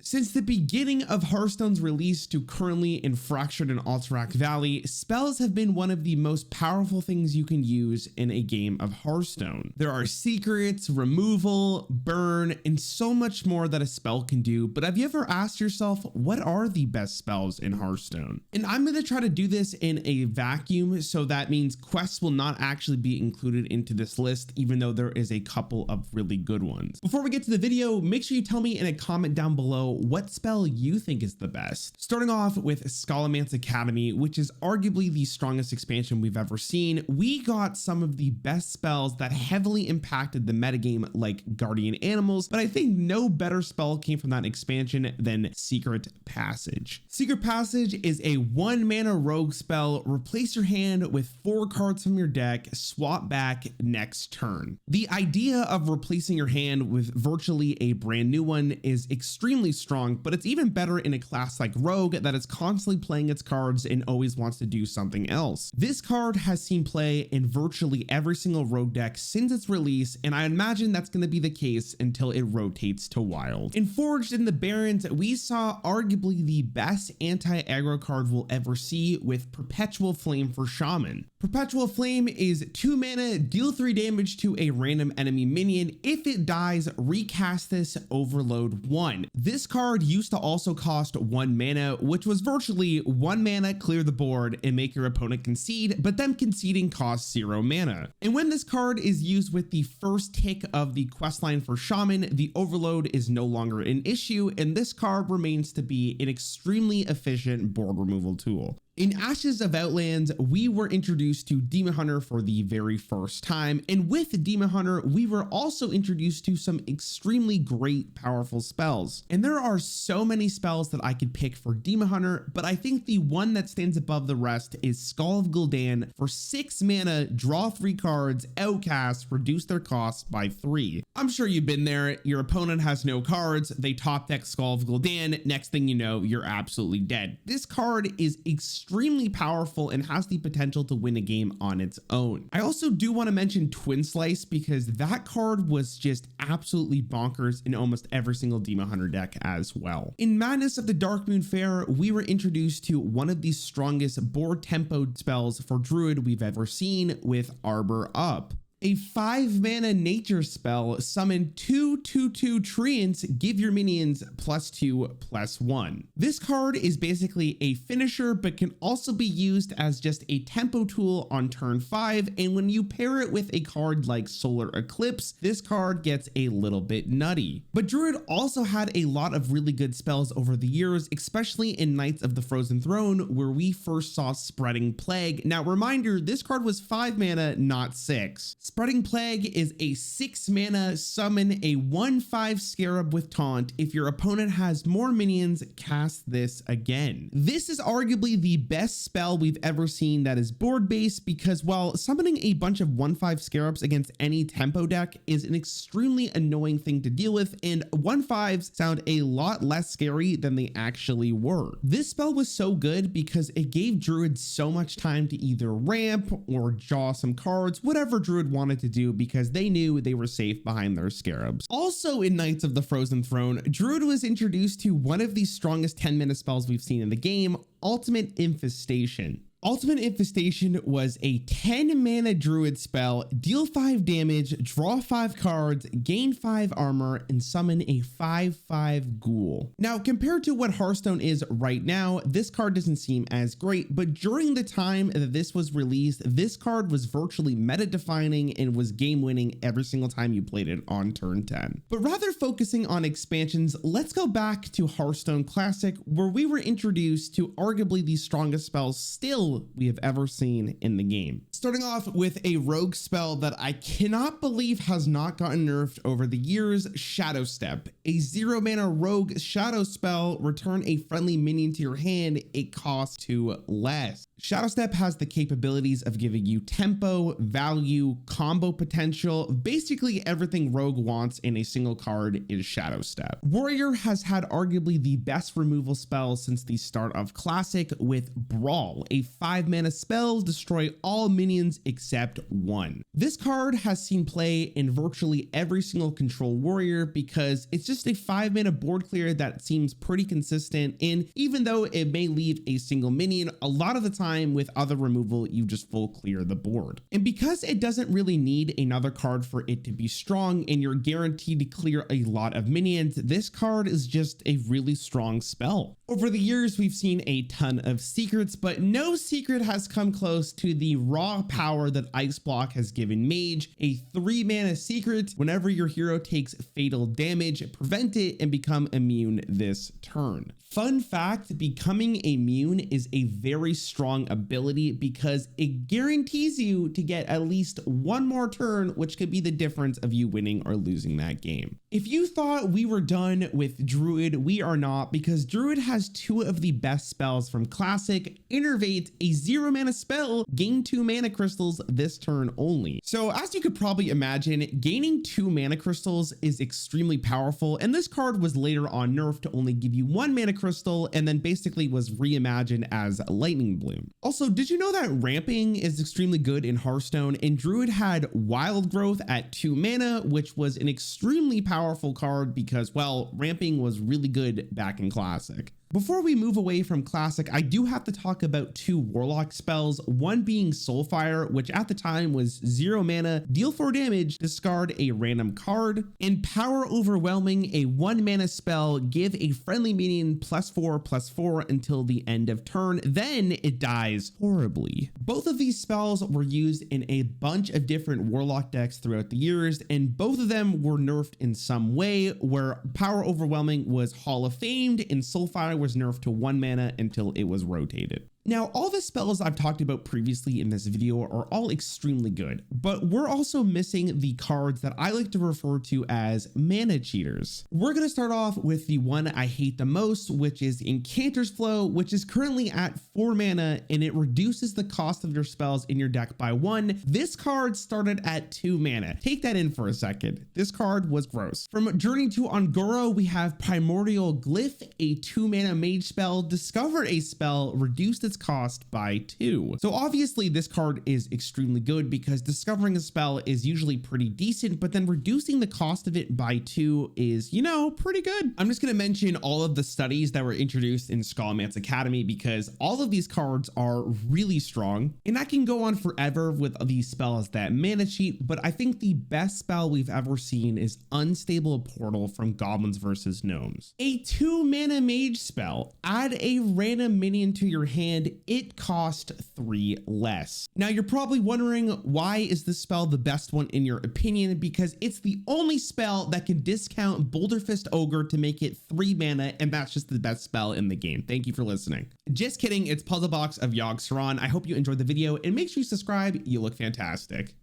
Since the beginning of Hearthstone's release to currently in Fractured and Alterac Valley, spells have been one of the most powerful things you can use in a game of Hearthstone. There are secrets, removal, burn, and so much more that a spell can do, but have you ever asked yourself, what are the best spells in Hearthstone? And I'm going to try to do this in a vacuum, so that means quests will not actually be included into this list, even though there is a couple of really good ones. Before we get to the video, make sure you tell me in a comment down below what spell you think is the best. Starting off with Scholomance Academy, which is arguably the strongest expansion we've ever seen, we got some of the best spells that heavily impacted the metagame like Guardian Animals, but I think no better spell came from that expansion than Secret Passage. Secret Passage is a 1-mana rogue spell. Replace your hand with 4 cards from your deck, swap back next turn. The idea of replacing your hand with virtually a brand new one is extremely strong, but it's even better in a class like Rogue that is constantly playing its cards and always wants to do something else. This card has seen play in virtually every single Rogue deck since its release, and I imagine that's going to be the case until it rotates to Wild. In Forged in the Barrens, we saw arguably the best anti-aggro card we'll ever see with Perpetual Flame for Shaman. Perpetual Flame is 2 mana, deal 3 damage to a random enemy minion. If it dies, recast this, overload 1. This card used to also cost 1 mana, which was virtually 1 mana, clear the board, and make your opponent concede, but them conceding costs 0 mana. And when this card is used with the first tick of the questline for Shaman, the overload is no longer an issue, and this card remains to be an extremely efficient board removal tool. In Ashes of Outlands, we were introduced to Demon Hunter for the very first time, and with Demon Hunter, we were also introduced to some extremely great, powerful spells. And there are so many spells that I could pick for Demon Hunter, but I think the one that stands above the rest is Skull of Gul'dan. For 6 mana, draw 3 cards, outcast, reduce their cost by 3. I'm sure you've been there. Your opponent has no cards, they top deck Skull of Gul'dan, next thing you know, you're absolutely dead. This card is extremely powerful and has the potential to win a game on its own. I also do want to mention Twin Slice because that card was just absolutely bonkers in almost every single Demon Hunter deck as well. In Madness of the Darkmoon Fair, we were introduced to one of the strongest board tempo spells for Druid we've ever seen with Arbor Up. A 5-mana nature spell, summon 2/2/2 treants, give your minions +2/+1. This card is basically a finisher, but can also be used as just a tempo tool on turn 5, and when you pair it with a card like Solar Eclipse, this card gets a little bit nutty. But Druid also had a lot of really good spells over the years, especially in Knights of the Frozen Throne, where we first saw Spreading Plague. Now, reminder, this card was 5 mana, not 6. Spreading Plague is a 6 mana summon a 1/5 scarab with taunt. If your opponent has more minions, cast this again. This is arguably the best spell we've ever seen that is board based, because while summoning a bunch of 1/5 scarabs against any tempo deck is an extremely annoying thing to deal with, and 1/5s sound a lot less scary than they actually were. This spell was so good because it gave Druid so much time to either ramp or draw some cards, whatever Druid wanted to do, because they knew they were safe behind their scarabs. Also in Knights of the Frozen Throne, Druid was introduced to one of the strongest 10-mana spells we've seen in the game, Ultimate Infestation. Ultimate Infestation was a 10-mana Druid spell, deal 5 damage, draw 5 cards, gain 5 armor, and summon a 5/5 ghoul. Now, compared to what Hearthstone is right now, this card doesn't seem as great, but during the time that this was released, this card was virtually meta-defining and was game-winning every single time you played it on turn 10. But rather focusing on expansions, let's go back to Hearthstone Classic, where we were introduced to arguably the strongest spells still we have ever seen in the game. Starting off with a rogue spell that I cannot believe has not gotten nerfed over the years, Shadow Step. A 0-mana rogue shadow spell, return a friendly minion to your hand, it costs 2 less. Shadow Step has the capabilities of giving you tempo, value, combo potential. Basically everything Rogue wants in a single card is Shadow Step. Warrior has had arguably the best removal spell since the start of Classic with Brawl, a 5-mana spell, destroy all minions except 1. This card has seen play in virtually every single control warrior because it's just just a 5 mana board clear that seems pretty consistent, and even though it may leave a single minion, a lot of the time with other removal you just full clear the board. And because it doesn't really need another card for it to be strong and you're guaranteed to clear a lot of minions, this card is just a really strong spell. Over the years we've seen a ton of secrets, but no secret has come close to the raw power that Ice Block has given Mage. A 3 mana secret: whenever your hero takes fatal damage, prevent it and become immune this turn. Fun fact, becoming immune is a very strong ability because it guarantees you to get at least one more turn, which could be the difference of you winning or losing that game. If you thought we were done with Druid, we are not, because Druid has two of the best spells from Classic. Innervate, a 0 mana spell, gain 2 mana crystals this turn only. So as you could probably imagine, gaining 2 mana crystals is extremely powerful, and this card was later on nerfed to only give you 1 mana crystal, and then basically was reimagined as Lightning Bloom. Also, did you know that ramping is extremely good in Hearthstone, and Druid had Wild Growth at 2 mana, which was an extremely powerful card because, well, ramping was really good back in Classic. Before we move away from Classic, I do have to talk about 2 Warlock spells, one being Soulfire, which at the time was 0 mana, deal 4 damage, discard a random card, and Power Overwhelming, a 1 mana spell, give a friendly minion +4/+4 until the end of turn, then it dies horribly. Both of these spells were used in a bunch of different Warlock decks throughout the years, and both of them were nerfed in some way, where Power Overwhelming was Hall of Famed and Soulfire was nerfed to 1 mana until it was rotated. Now, all the spells I've talked about previously in this video are all extremely good, but we're also missing the cards that I like to refer to as mana cheaters. We're going to start off with the one I hate the most, which is Incanter's Flow, which is currently at 4 mana, and it reduces the cost of your spells in your deck by 1. This card started at 2 mana. Take that in for a second. This card was gross. From Journey to Ongoro, we have Primordial Glyph, a 2 mana mage spell. Discovered a spell, reduced its cost by 2. So obviously this card is extremely good because discovering a spell is usually pretty decent, but then reducing the cost of it by 2 is, you know, pretty good. I'm just going to mention all of the studies that were introduced in Skullman's Academy because all of these cards are really strong, and I can go on forever with these spells that mana cheat, but I think the best spell we've ever seen is Unstable Portal from Goblins vs. Gnomes. A 2 mana mage spell. Add a random minion to your hand. It cost 3 less. Now you're probably wondering, why is this spell the best one in your opinion? Because it's the only spell that can discount Boulderfist Ogre to make it 3 mana, and that's just the best spell in the game. Thank you for listening. Just kidding, it's Puzzlebox of Yogg Saron. I hope you enjoyed the video, and make sure you subscribe. You look fantastic.